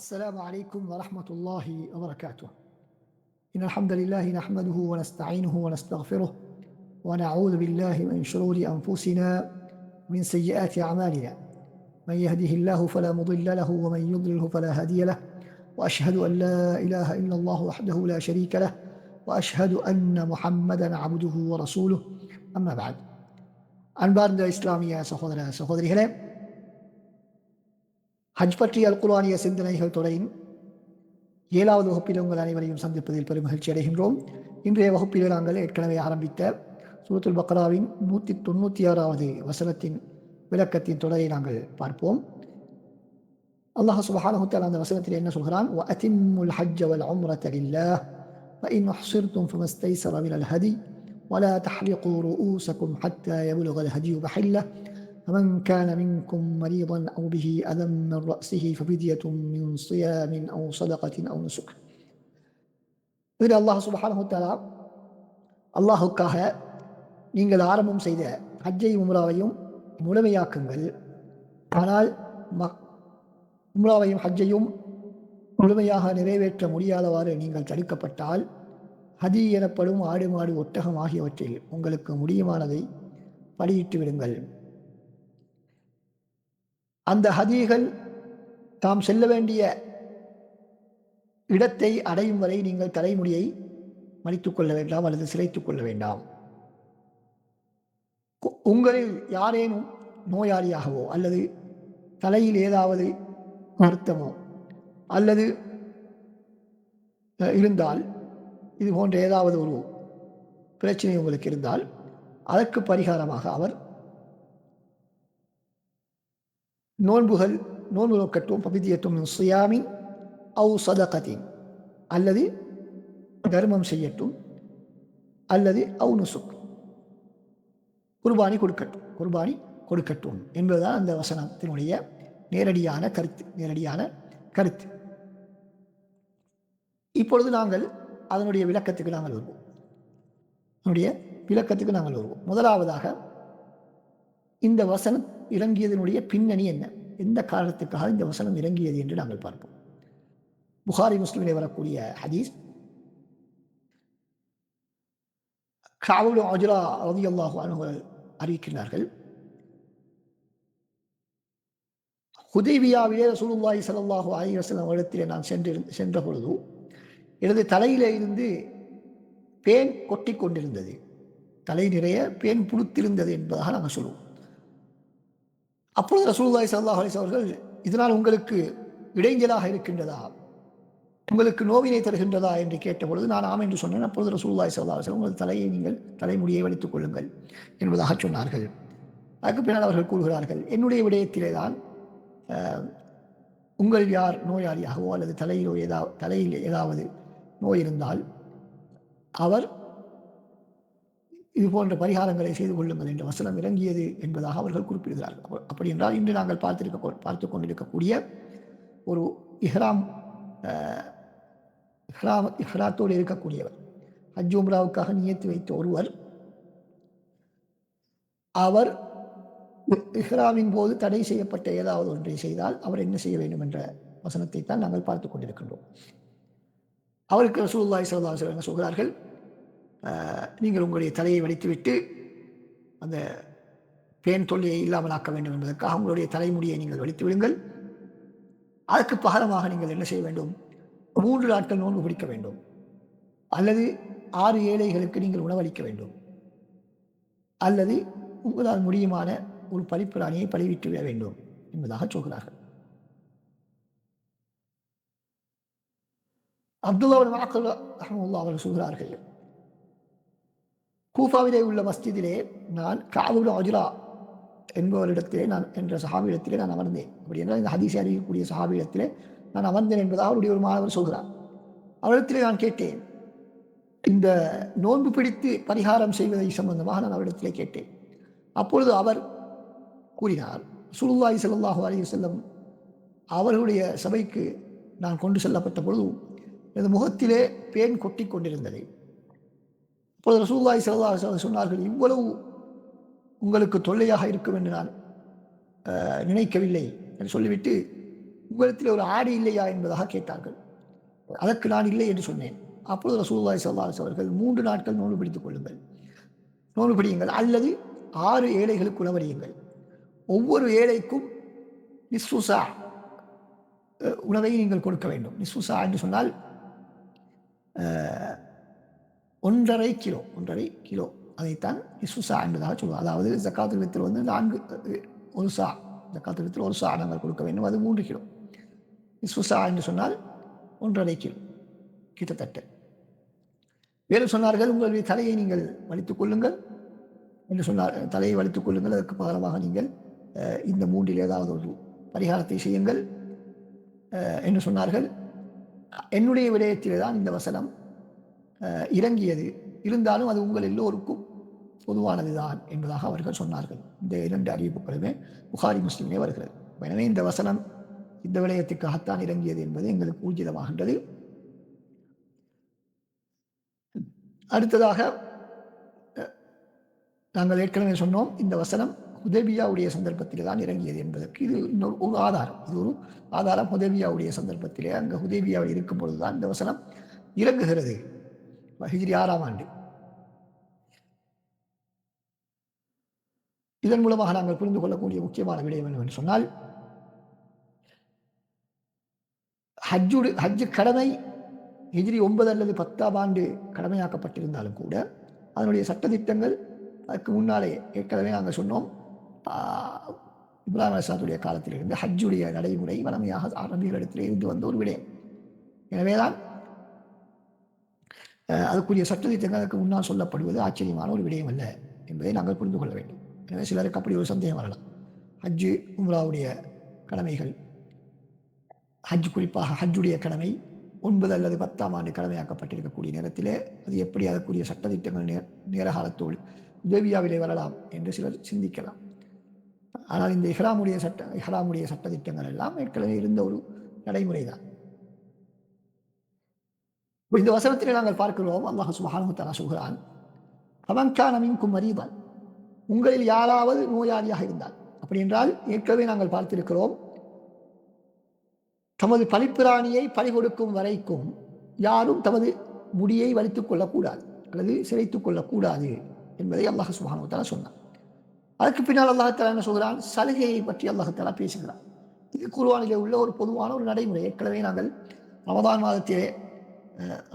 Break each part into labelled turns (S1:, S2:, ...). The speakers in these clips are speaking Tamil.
S1: السلام عليكم ورحمة الله وبركاته. إن الحمد لله نحمده ونستعينه ونستغفره ونعوذ بالله من شرور أنفسنا ومن سيئات أعمالنا. من يهده الله فلا مضل له ومن يضلله فلا هادي له، وأشهد أن لا إله إلا الله وحده لا شريك له، وأشهد أن محمدا عبده ورسوله. أما بعد. அன்பார்ந்த இஸ்லாமிய சகோதர சகோதரிகளே, ஹஜ் பற்றிய அல் குர்ஆனிய சிந்தனைகள் தொடரின் 7வது வகுப்பில் உங்கள் அனைவரையும் சந்திப்பதில் பெரும் மகிழ்ச்சி அடைகின்றோம். இன்றைய வகுப்பில் நாங்கள் ஏற்கனவே ஆரம்பித்த சூரத்துல் பக்ராவின் 196வது வசனத்தின் விளக்கத்தின் தொடரை நாங்கள் பார்ப்போம். அல்லாஹ் சுப்ஹானஹு வ தஆலா அந்த வசனத்தில் என்ன சொல்கிறான்? வஅதிம்முல் ஹஜ்ஜ வல் உம்ரத லில்லாஹ் ஃபஇன் உஹ்சிர்தும் ஃபமஸ்தைஸர மினல் ஹதி ولا تحلقوا رؤوسكم حتى يبلغ الهدي محله فمن كان منكم مريضا أو به أذى من رأسه ففدية من صيام أو صدقة أو نسك. இதில் அல்லாஹ் சுப்ஹானஹு வ தஆலா அல்லாஹுக்காக நீங்கள் ஆரம்பம் செய்த ஹஜ்ஜையும் உம்ராவையும் முழுமையாக்குங்கள். ஆனால் உம்ராவையும் ஹஜ்ஜையும் முழுமையாக நிறைவேற்ற முடியாதவாறு நீங்கள் தடுக்கப்பட்டால் ஹதி எனப்படும் ஆடு மாடு ஒட்டகம் ஆகியவற்றில் உங்களுக்கு முடியுமானதை படியிட்டு விடுங்கள். அந்த ஹதிகள் தாம் செல்ல வேண்டிய இடத்தை அடையும் வரை நீங்கள் தலைமுடியை மடித்துக் கொள்ள வேண்டாம் அல்லது சிரைத்துக் கொள்ள வேண்டாம். உங்களில் யாரேனும் நோயாளியாகவோ அல்லது தலையில் ஏதாவது வருத்தமோ அல்லது இருந்தால், இது போன்ற ஏதாவது ஒரு பிரச்சனை உங்களுக்கு இருந்தால் அதற்கு பரிகாரமாக அவர் நோன்பு நோக்கட்டும். பபிதியத்தும் சுயாமின் அவு சதகத்தின், அல்லது தர்மம் செய்யட்டும், அல்லது அவு நுசுக், குர்பானி கொடுக்கட்டும் என்பதுதான் அந்த வசனத்தினுடைய நேரடியான கருத்து. இப்பொழுது நாங்கள் அதனுடைய விளக்கத்துக்கு நாங்கள் வருவோம். முதலாவதாக, இந்த வசனம் இறங்கியதனுடைய பின்னணி என்ன, எந்த காரணத்துக்காக இந்த வசனம் இறங்கியது என்று நாங்கள் பார்ப்போம். புகாரி முஸ்லிமிலே வரக்கூடிய ஹதீஸ், கஅப் இப்னு உஜ்ரா ரலியல்லாஹு அன்ஹு அறிவிக்கிறார்கள், ஹுதைபியாவிலே ரசூலுல்லாஹி ஸல்லல்லாஹு அலைஹி வஸல்லம் இடத்திலே நான் சென்ற பொழுது எனது தலையிலே இருந்து பேன் கொட்டி கொண்டிருந்தது. தலை நிறைய பேன் புழுத்திருந்தது என்பதாக நாங்கள் சொல்லுவோம். அப்பொழுது ரசூலுல்லாஹி ஸல்லல்லாஹு அலைஹி வஸல்லம் அவர்கள், இதனால் உங்களுக்கு இடைஞ்சலாக இருக்கின்றதா, உங்களுக்கு நோவினை தருகின்றதா என்று கேட்டபொழுது நான் ஆம் என்று சொன்னேன். அப்பொழுது ரசூலுல்லாஹி ஸல்லல்லாஹு அலைஹி வஸல்லம், உங்கள் தலையை நீங்கள் தலைமுடியை வலித்துக் கொள்ளுங்கள் என்பதாக சொன்னார்கள். அதுக்கு பின்னால் அவர்கள் கூறுகிறார்கள், என்னுடைய விடயத்திலே தான் உங்கள் யார் நோயாளியாகவோ அல்லது தலையில் ஏதாவது நோய் இருந்தால் அவர் இது போன்ற பரிகாரங்களை செய்து கொள்ளுங்கள் என்ற வசனம் இறங்கியது என்பதாக அவர்கள் குறிப்பிடுகிறார்கள். அப்படி என்றால் இன்று நாங்கள் பார்த்து கொண்டிருக்கக்கூடிய ஒரு இஹ்ராத்தோடு இருக்கக்கூடியவர், ஹஜ் உம்ராவுக்காக நியத்து வைத்த ஒருவர், அவர் இஹ்ராமின் போது தடை செய்யப்பட்ட ஏதாவது ஒன்றை செய்தால் அவர் என்ன செய்ய வேண்டும் என்ற வசனத்தை தான் நாங்கள் பார்த்து கொண்டிருக்கின்றோம். அவருக்கு ரசூலுல்லாஹி ஸல்லல்லாஹு அலைஹி வஸல்லம் சொல்கிறார்கள், நீங்கள் உங்களுடைய தலையை வலித்துவிட்டு அந்த பேன் தொல்லையை இல்லாமல் ஆக்க வேண்டும் என்பதற்காக உங்களுடைய தலைமுடியை நீங்கள் வலித்து விடுங்கள். அதற்கு பகரமாக நீங்கள் என்ன செய்ய வேண்டும்? 3 நாட்கள் நோன்பு பிடிக்க வேண்டும், அல்லது 6 ஏழைகளுக்கு நீங்கள் உணவளிக்க வேண்டும், அல்லது உங்களால் முடியுமான ஒரு பலிப்பிராணியை பலிவிட்டு விட வேண்டும் என்பதாக சொல்கிறார்கள். அப்துல்லா இப்னு மஅக்கல் ரஹ்மத்துல்லாஹி அவர்கள் சொல்கிறார்கள், கூஃபாவிலே உள்ள மஸ்ஜிதிலே நான் கஅப் இப்னு உஜ்ரா என்ற சஹாபியிடத்திலே நான் அமர்ந்தேன். அப்படி என்றால் இந்த ஹதீஸை அறிவிக்கக்கூடிய சஹாபியிடத்திலே நான் அமர்ந்தேன் என்பதாக அவருடைய ஒரு மாணவர் சொல்கிறார். அவரிடத்திலே நான் கேட்டேன், இந்த நோன்பு பிடித்து பரிகாரம் செய்வதை சம்பந்தமாக நான் அவரிடத்திலே கேட்டேன். அப்பொழுது அவர் கூறினார், ரசூலுல்லாஹி ஸல்லல்லாஹு அலைஹி வஸல்லம் அவர்களுடைய சபைக்கு நான் கொண்டு செல்லப்பட்ட பொழுது எனது முகத்திலே பேன் கொட்டி கொண்டிருந்தது. அப்பொழுது ரசூலுல்லாஹி ஸல்லல்லாஹு அலைஹி வஸல்லம் சொன்னார்கள், இவ்வளவு உங்களுக்கு தொல்லையாக இருக்கும் என்று நான் நினைக்கவில்லை என்று சொல்லிவிட்டு உங்களிடத்தில் ஒரு ஆடு இல்லையா என்பதாக கேட்டார்கள். அதற்கு நான் இல்லை என்று சொன்னேன். அப்பொழுது ரசூலுல்லாஹி ஸல்லல்லாஹு அலைஹி வஸல்லம் அவர்கள் 3 நாட்கள் நோன்பு பிடித்துக் கொள்ளுங்கள், நோன்பு பிடியுங்கள், அல்லது 6 ஏழைகளுக்கு உணவளியுங்கள். ஒவ்வொரு ஏழைக்கும் நிஸ்ஃபு சா உணவை நீங்கள் கொடுக்க வேண்டும். நிஸ்ஃபு சா என்று சொன்னால் 1½ கிலோ, 1½ கிலோ, அதைத்தான் நிஸ்ஃபு சா என்பதாக சொல்லுவோம். அதாவது ஜக்காத்துல் ஃபித்ர் வந்து 4 1 சா, ஜக்காத்துல் ஃபித்ர் 1 சா நாங்கள் கொடுக்க வேண்டும். அது 3 கிலோ. நிஸ்ஃபு சா என்று சொன்னால் 1½ கிலோ கிட்டத்தட்ட. வேறு சொன்னார்கள், உங்களுடைய தலையை நீங்கள் வலித்துக் கொள்ளுங்கள் என்று சொன்னார். தலையை வலித்துக் கொள்ளுங்கள், அதற்கு பகரமாக நீங்கள் இந்த 3ல் ஏதாவது ஒரு பரிகாரத்தை செய்யுங்கள் என்று சொன்னார்கள். என்னுடைய விடயத்திலே தான் இந்த வசனம் இறங்கியது. இருந்தாலும் அது உங்கள் எல்லோருக்கும் பொதுவானதுதான் என்பதாக அவர்கள் சொன்னார்கள். இந்த 2 அறிவிப்புகளுமே புகாரி முஸ்லிமிலே வருகிறது. எனவே இந்த வசனம் இந்த விடயத்துக்காகத்தான் இறங்கியது என்பது எங்களுக்கு ஊர்ஜிதமாகின்றது. அடுத்ததாக நாங்கள் ஏற்கனவே சொன்னோம், இந்த வசனம் ஹுதைபியாவுடைய சந்தர்ப்பத்திலே தான் இறங்கியது என்பதற்கு இது இன்னொரு ஒரு ஆதாரம். இது ஒரு ஆதாரம். ஹுதைபியாவுடைய சந்தர்ப்பத்திலே, அங்கே ஹுதைபியாவில் இருக்கும் பொழுதுதான் இந்த வசனம் இறங்குகிறது. ஹிஜ்ரி 6ஆம் ஆண்டு. இதன் மூலமாக நாங்கள் புரிந்து கொள்ளக்கூடிய முக்கியமான விடயம் என்னவென்று சொன்னால், ஹஜ்ஜு கடமை ஹிஜ்ரி 9 அல்லது 10ஆம் ஆண்டு கடமையாக்கப்பட்டிருந்தாலும் கூட அதனுடைய சட்டத்திட்டங்கள் அதுக்கு முன்னாலே ஏற்கனவே நாங்கள் சொன்னோம். இப்ராஹிம் அலைஹிஸ்ஸலாத்துடைய காலத்திலிருந்து ஹஜ்ஜுடைய நடைமுறை வளமையாக அரபிகளிடத்திலே இருந்து வந்த ஒரு விடயம். எனவேதான் அதுக்குரிய சட்டத்திட்டங்கள் அதற்கு முன்னால் சொல்லப்படுவது ஆச்சரியமான ஒரு விடயம் அல்ல என்பதை நாங்கள் புரிந்து கொள்ள வேண்டும். எனவே சிலருக்கு அப்படி ஒரு சந்தேகம் வரலாம். ஹஜ்ஜு உம்ராவுடைய கடமைகள், ஹஜ் குறிப்பாக ஹஜ்ஜுடைய கடமை 9 அல்லது 10ஆம் ஆண்டு கடமையாக்கப்பட்டிருக்கக்கூடிய நேரத்திலே அது எப்படி அதற்குரிய சட்டத்திட்டங்கள் நேர காலத்தோடு உதவியாவிலே வரலாம் என்று சிலர் சிந்திக்கலாம். ஆனால் இந்த இஹ்ராமுடைய சட்டத்திட்டங்கள் எல்லாம் ஏற்கனவே இருந்த ஒரு நடைமுறை தான். இந்த வசனத்திலே நாங்கள் பார்க்கிறோம், அல்லாஹ் சுப்ஹானஹு வ தஆலா சொல்கிறான், ஃபமன் கான மின்கும் மரீதன், உங்களில் யாராவது நோயாளியாக இருந்தால். அப்படி என்றால் ஏற்கனவே நாங்கள் பார்த்திருக்கிறோம், தமது பலிப்பிராணியை பலி கொடுக்கும் வரைக்கும் யாரும் தமது முடியை வலித்துக் கொள்ளக்கூடாது அல்லது சிரைத்துக் கொள்ளக்கூடாது என்பதை அல்லாஹ் சுப்ஹானஹு வ தஆலா சொன்னார். அதற்கு பின்னால் அல்லாஹ் தஆலா என்ன சொல்கிறான்? சலுகையை பற்றி அல்லாஹ் தஆலா பேசுகிறான். இது குர்ஆனிலே உள்ள ஒரு பொதுவான ஒரு நடைமுறை. ஏற்கனவே நாங்கள் ரமதான் மாதத்திலே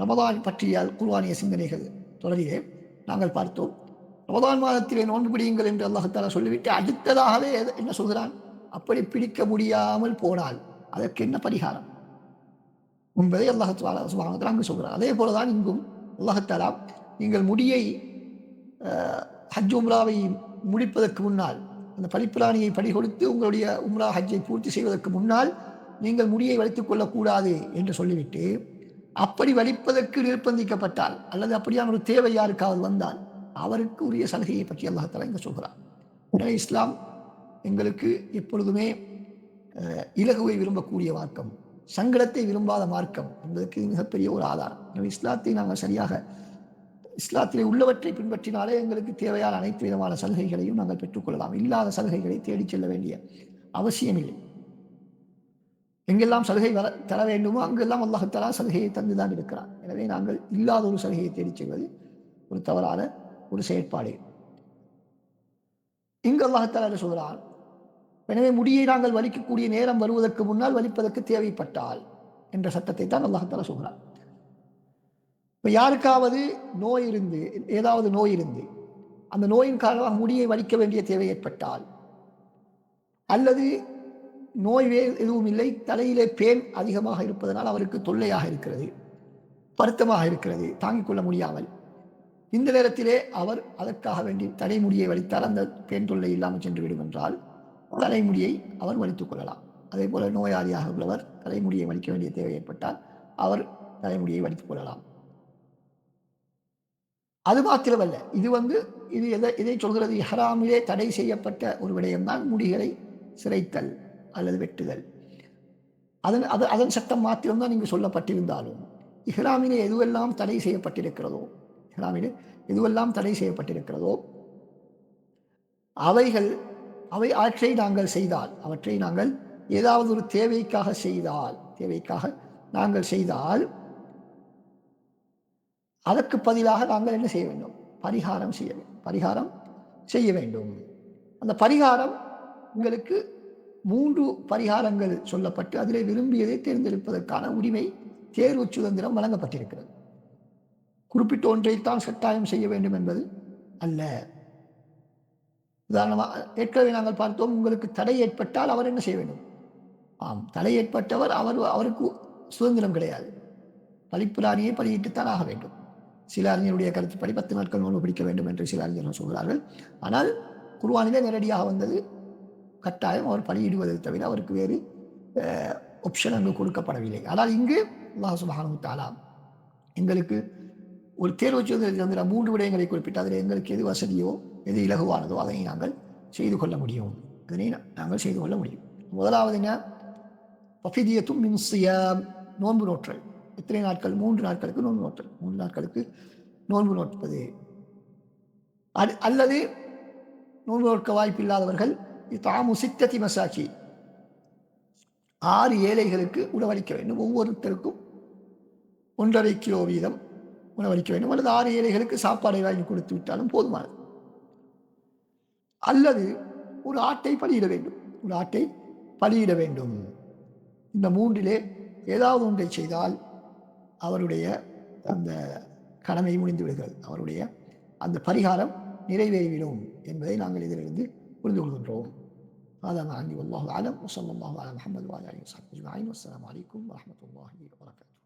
S1: ரமதான் பற்றிய குர்ஆனிய சிந்தனைகள் தொடரிலே நாங்கள் பார்த்தோம். ரமதான் மாதத்திலே நோன்பு பிடியுங்கள் என்று அல்லாஹ் தஆலா சொல்லிவிட்டு அடுத்ததாகவே என்ன சொல்கிறான்? அப்படி பிடிக்க முடியாமல் போனால் அதற்கு என்ன பரிகாரம் என்பதை அல்லாஹ் சுப்ஹானஹு வ தஆலா அங்கு சொல்கிறார். அதே போலதான் இங்கும் அல்லாஹ் தஆலா நீங்கள் முடியை ஹஜ் உம்ராவை முடிப்பதற்கு முன்னால், அந்த பலிப்பிராணியை பலி கொடுத்து உங்களுடைய உம்ரா ஹஜ்ஜை பூர்த்தி செய்வதற்கு முன்னால் நீங்கள் முடியை வலித்துக் கொள்ளக்கூடாது என்று சொல்லிவிட்டு, அப்படி வலிப்பதற்கு நிர்பந்திக்கப்பட்டால் அல்லது அப்படியான ஒரு தேவை யாருக்காவது வந்தால் அவருக்கு உரிய சலுகையை பற்றி அல்லாஹ் தஆலா இங்கு சொல்கிறார். எனவே இஸ்லாம் எங்களுக்கு எப்பொழுதுமே இலகுவை விரும்பக்கூடிய மார்க்கம், சங்கடத்தை விரும்பாத மார்க்கம் என்பதற்கு மிகப்பெரிய ஒரு ஆதாரம். எனவே இஸ்லாத்தை நாங்கள் சரியாக இஸ்லாத்திலே உள்ளவற்றை பின்பற்றினாலே எங்களுக்கு தேவையான அனைத்து விதமான சலுகைகளையும் நாங்கள் பெற்றுக்கொள்ளலாம். இல்லாத சலுகைகளை தேடிச் செல்ல வேண்டிய அவசியமில்லை. எங்கெல்லாம் சலுகை தர வேண்டுமோ அங்கெல்லாம் அல்லாஹ் தஆலா சலுகையை தந்துதான் இருக்கிறார். எனவே நாங்கள் இல்லாத ஒரு சலுகையை தேடிச் செல்வது ஒரு தவறான ஒரு செயற்பாடு. இங்கு அல்லாஹ் தஆலா சொல்கிறான், எனவே முடியை நாங்கள் வலிக்கக்கூடிய நேரம் வருவதற்கு முன்னால் வலிப்பதற்கு தேவைப்பட்டால் என்ற சட்டத்தை தான் அல்லாஹ் தஆலா சொல்கிறார். இப்போ யாருக்காவது நோய் இருந்து, ஏதாவது நோய் இருந்து அந்த நோயின் காரணமாக முடியை வலிக்க வேண்டிய தேவை ஏற்பட்டால், அல்லது நோய் எதுவும் இல்லை, தலையிலே பேன் அதிகமாக இருப்பதனால் அவருக்கு தொல்லையாக இருக்கிறது, வருத்தமாக இருக்கிறது, தாங்கிக் கொள்ள முடியாமல், இந்த நேரத்திலே அவர் அதற்காக வேண்டி தலைமுடியை வலித்தால் அந்த பேன் தொல்லை இல்லாமல் சென்று விடும் என்றால் தலைமுடியை அவர் வலித்துக் கொள்ளலாம். அதே போல நோயாளியாக உள்ளவர் தலைமுடியை வலிக்க வேண்டிய தேவை ஏற்பட்டால் அவர் தலைமுடியை வலித்துக் கொள்ளலாம். அது மாத்திரமல்ல, இது இதை சொல்கிறது, இஹ்ராமிலே தடை செய்யப்பட்ட ஒரு விடயம்தான் முடிகளை சிரைத்தல் அல்லது வெட்டுதல். அதன் சட்டம் மாத்திரம்தான் இங்கு சொல்லப்பட்டிருந்தாலும் இஹ்ராமிலே எதுவெல்லாம் தடை செய்யப்பட்டிருக்கிறதோ, அவற்றை நாங்கள் செய்தால், அவற்றை நாங்கள் ஏதாவது ஒரு தேவைக்காக நாங்கள் செய்தால் அதற்கு பதிலாக நாங்கள் என்ன செய்ய வேண்டும்? பரிகாரம் செய்ய வேண்டும். அந்த பரிகாரம் உங்களுக்கு 3 பரிகாரங்கள் சொல்லப்பட்டு அதிலே விரும்பியதை தேர்ந்தெடுப்பதற்கான உரிமை தேர்வு சுதந்திரம் வழங்கப்பட்டிருக்கிறது. குறிப்பிட்ட ஒன்றைத்தான் கட்டாயம் செய்ய வேண்டும் என்பது அல்ல. உதாரணமாக ஏற்கனவே நாங்கள் பார்த்தோம், உங்களுக்கு தடை ஏற்பட்டால் அவர் என்ன செய்ய வேண்டும்? தடை ஏற்பட்டவர் அவருக்கு சுதந்திரம் கிடையாது. பலிப்பிராணியை பலியிட்டுத்தான் ஆக வேண்டும். சில அறிஞருடைய கருத்துப்படி 10 நாட்கள் நோன்பு பிடிக்க வேண்டும் என்று சில அறிஞர்கள் சொல்கிறார்கள். ஆனால் குர்ஆனிலே நேரடியாக வந்தது கட்டாயம் அவர் பலியிடுவதை தவிர அவருக்கு வேறு ஆப்ஷன் அங்கு கொடுக்கப்படவில்லை. ஆனால் இங்கு அல்லாஹ் சுப்ஹானஹு வ தஆலா எங்களுக்கு ஒரு தேர்வு சுதந்திர 3 விடயங்களை குறிப்பிட்டு அதில் எங்களுக்கு எது வசதியோ எது இலகுவானதோ அதனை நாங்கள் செய்து கொள்ள முடியும். முதலாவது என்ன? ஃபஃபிதியத்தும் மின் ஸியாம், நோன்பு நோற்றல். எத்தனை நாட்கள்? 3 நாட்களுக்கு நோன்பு நோற்றல். 3 நாட்களுக்கு நோன்பு நோட்பது. அல்லது நோன்பு நோட்க வாய்ப்பில்லாதவர்கள் இத்ஆமு 6 மசாகீன், 6 ஏழைகளுக்கு உணவளிக்க வேண்டும். ஒவ்வொருத்தருக்கும் 1.5 கிலோ வீதம் உணவளிக்க வேண்டும். அல்லது 6 ஏழைகளுக்கு சாப்பாடை வாங்கி கொடுத்து விட்டாலும் போதுமானது. அல்லது ஒரு ஆட்டை பலியிட வேண்டும். இந்த 3லே ஏதாவது ஒன்றை செய்தால் அவருடைய அந்த கடமை முடிந்து விடுகிறது, அவருடைய அந்த பரிகாரம் நிறைவேறிவிடும் என்பதை நாங்கள் இதிலிருந்து புரிந்து கொள்கின்றோம். هذا ما عندي والله أعلم وصلى الله على محمد وعلى آله وصحبه أجمعين والسلام عليكم ورحمة الله وبركاته.